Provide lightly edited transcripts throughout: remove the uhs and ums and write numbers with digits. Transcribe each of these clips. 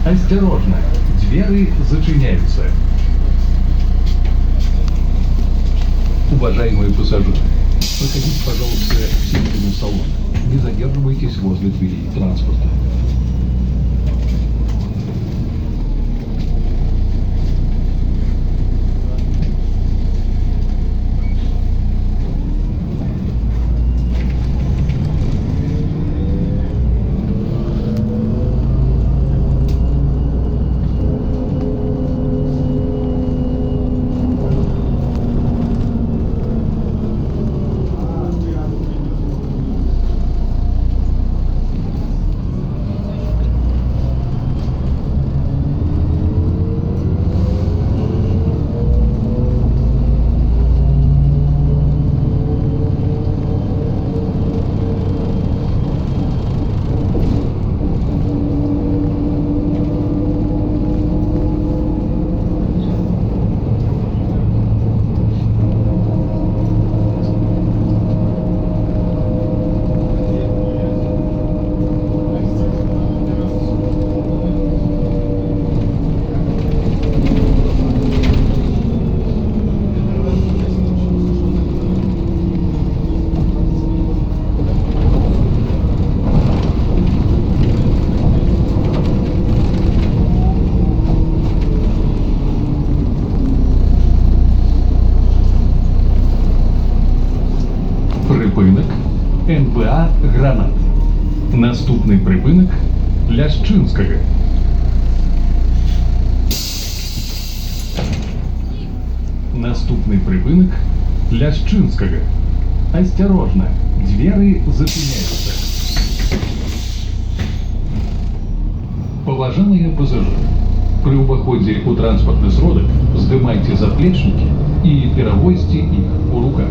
Осторожно, двери зачиняются. Уважаемые пассажиры, проходите, пожалуйста, в середину салона. Не задерживайтесь возле дверей транспорта. Припинок НБА Гранат. Наступний припинок Ляшчинського. Наступний припинок Ляшчинського. Осторожно, двери зачиняются. Уважаемые пассажиры, при уходе у транспортный сродок сдымайте заплечники и перевозьте их у руках.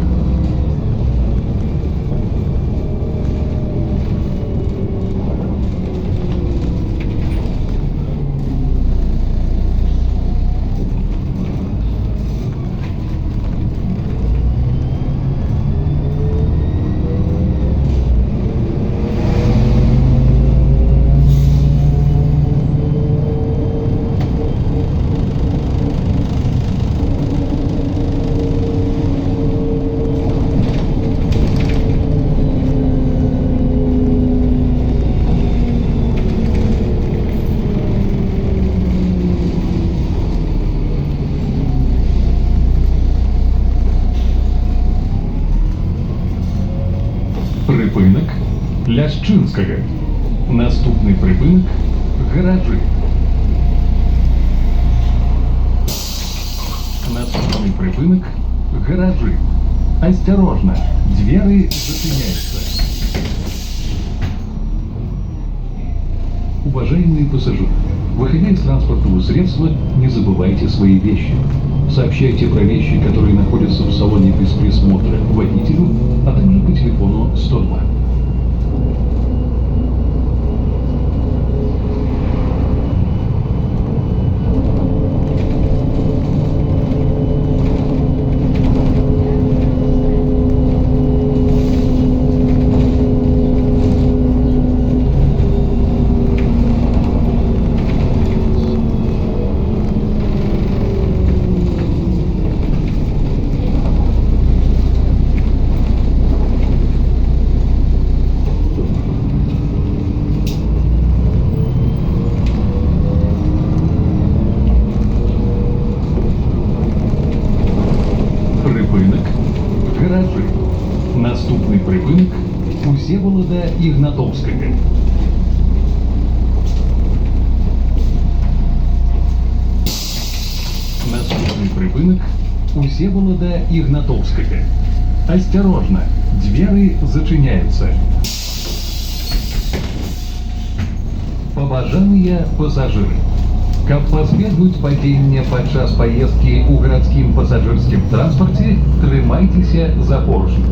Припинок Ляшчинського. Наступний припинок Гаражі. Наступний припинок Гаражі. Осторожно, двери зачиняются. Уважаемые пассажиры, выходя из транспортного средства, не забывайте свои вещи. Сообщайте про вещи, которые находятся в салоне без присмотра водителю, а также по телефону 102. Припинок Гаражі. Наступний припинок Всеволода Ігнатовського. Наступний припинок Всеволода Ігнатовського. Осторожно, двери зачиняются. Уважаемые пассажиры, каб пазбегнуць падзення падчас паездкі ў гарадскім пасажырскім транспарце, трымайцеся за поручні.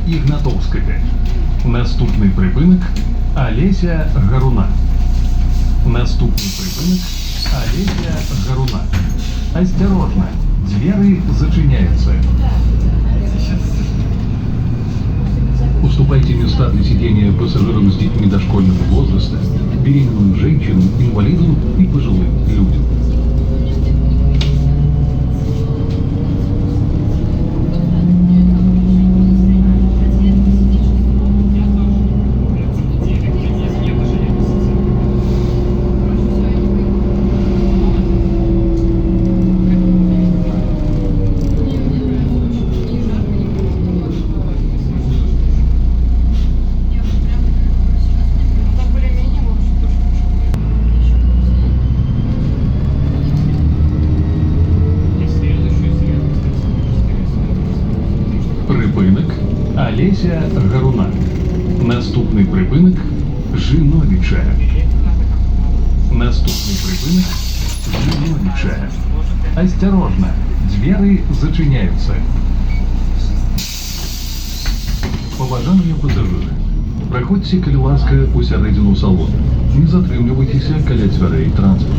Ігнатовського. Наступний припинок Олеся Гаруна. Наступний припынок Олеся Гаруна. Осторожно, двери зачиняются. Уступайте места для сидения пассажирам с детьми дошкольного возраста, беременным женщинам, инвалидам и пожилым людям. Припинок Олеся Гаруна. Наступний припинок Жиновича. Наступний припинок Жиновича. Осторожно, двери зачиняются. Поважання пасажири. Проходьте, калі ласка, усередину салону. Не затрымлівайтеся каля дзвярэй транспорту.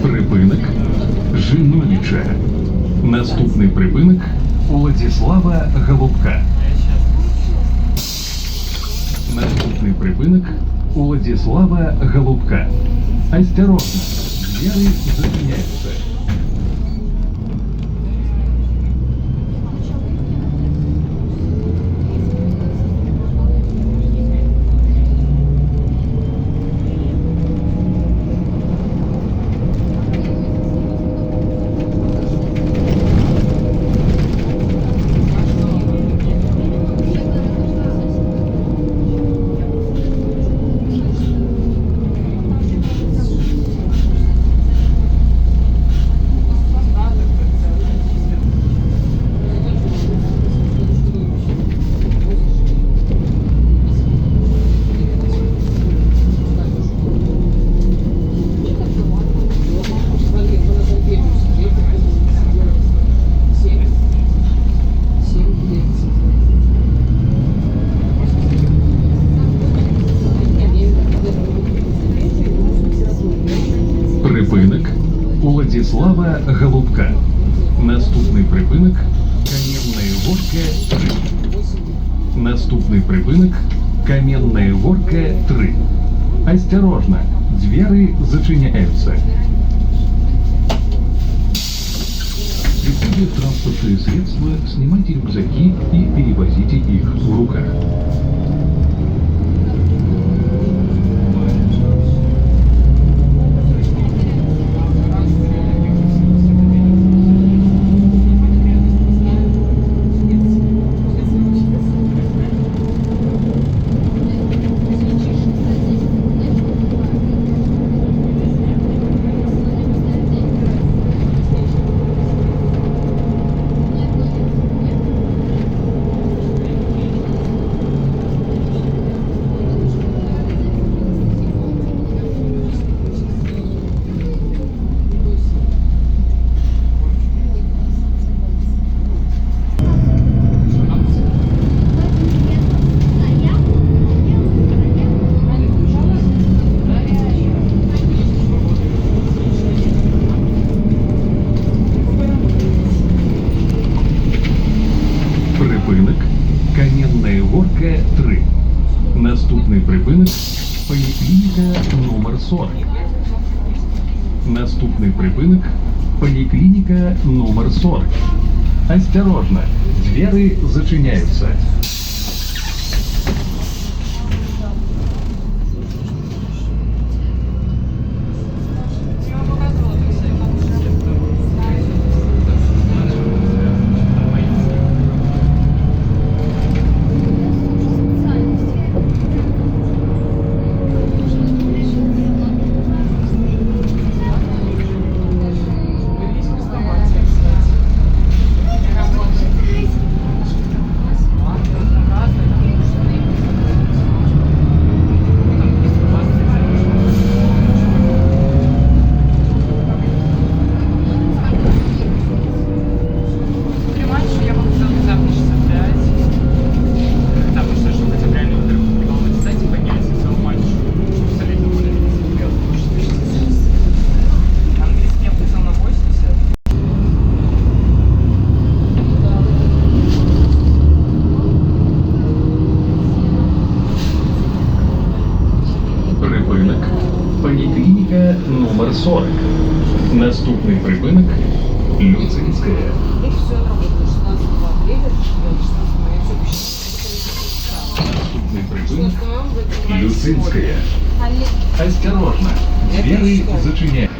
Припинок Жиновича. Наступний припинок Владислава Голубка. Наступний припинок Владислава Голубка. Осторожно, двери зачиняются. Припинок Владислава Голубка. Наступний припинок Каменная Горка 3. Наступний припинок Каменная Горка 3. Осторожно, двери зачиняются. Приходя в транспортные средства, снимайте рюкзаки и перевозите их в руках. Припинок Каменная Горка 3. Наступний припинок Поліклініка номер 40. Наступний припинок Поликлиника номер 40. Осторожно, двери зачиняются. номер 40. Наступний припинок Люцинська. И все работает. 16 апреля, 16 мая. Все Наступний припинок Люцинська. Осторожно, двери зачиняют.